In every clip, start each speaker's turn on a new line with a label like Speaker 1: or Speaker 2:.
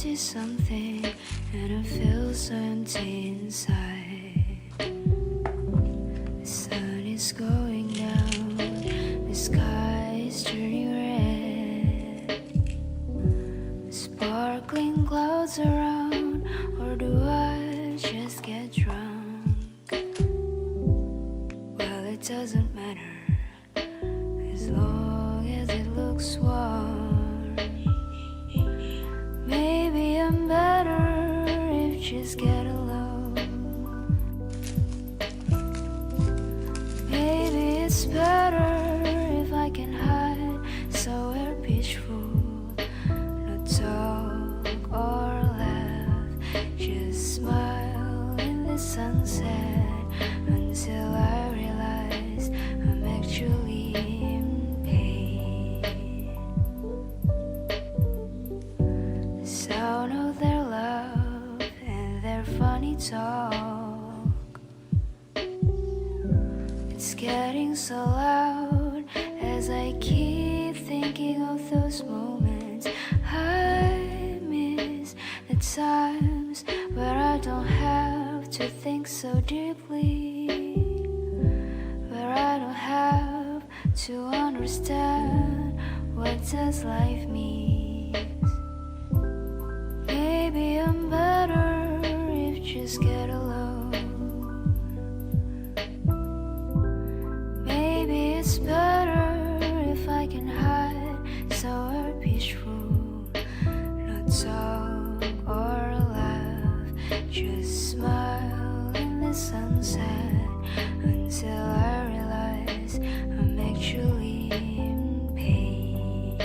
Speaker 1: see something and I feel so empty inside. The sun is going down, the sky is turning red. Sparkling clouds around, or do I just get drunk? Well, it doesn't matter as long as it looks warm. Maybe I'm better if just get along. Maybe it's better if I can hide somewhere peaceful. No talk or laugh, just smile in the sunset until I realize I'm actually in pain. The sound of their love and their funny talk, it's getting so loud as I keep thinking of those moments I miss, the times where I don't have to think so deeply, where I don't have to understand what does life mean. Maybe I'm better if just get alone. Maybe it's better if I can hide somewhere peaceful. No talk or laugh, just smile in the sunset until I realize I'm actually in pain.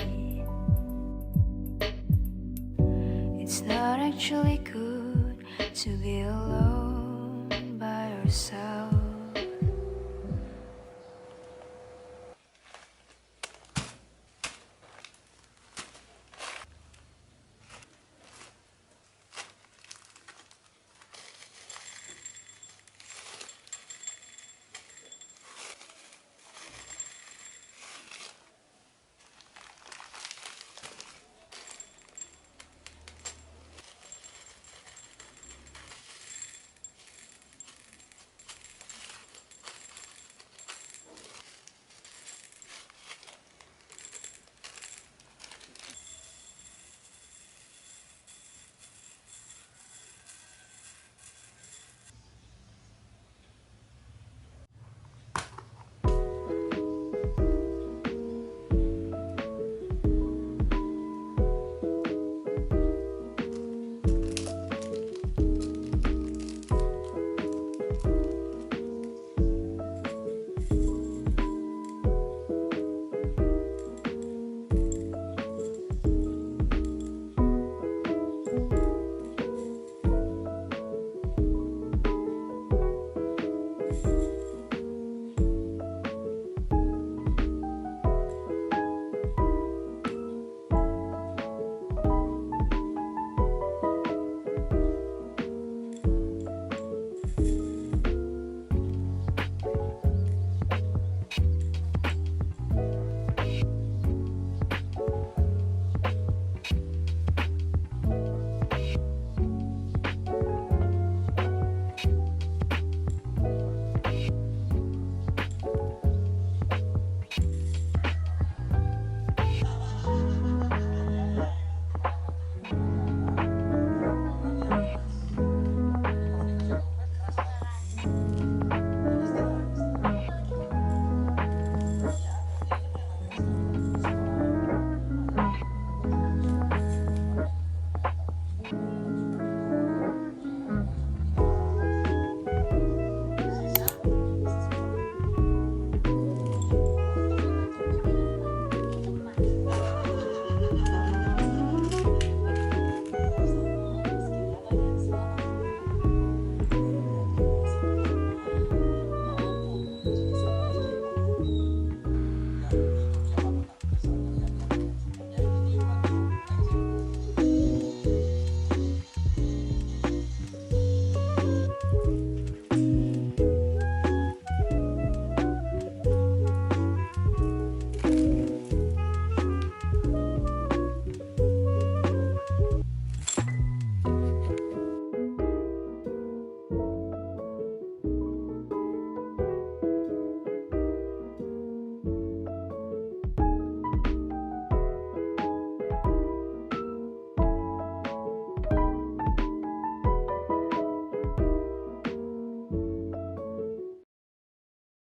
Speaker 1: It's not actually good to be alone by yourself.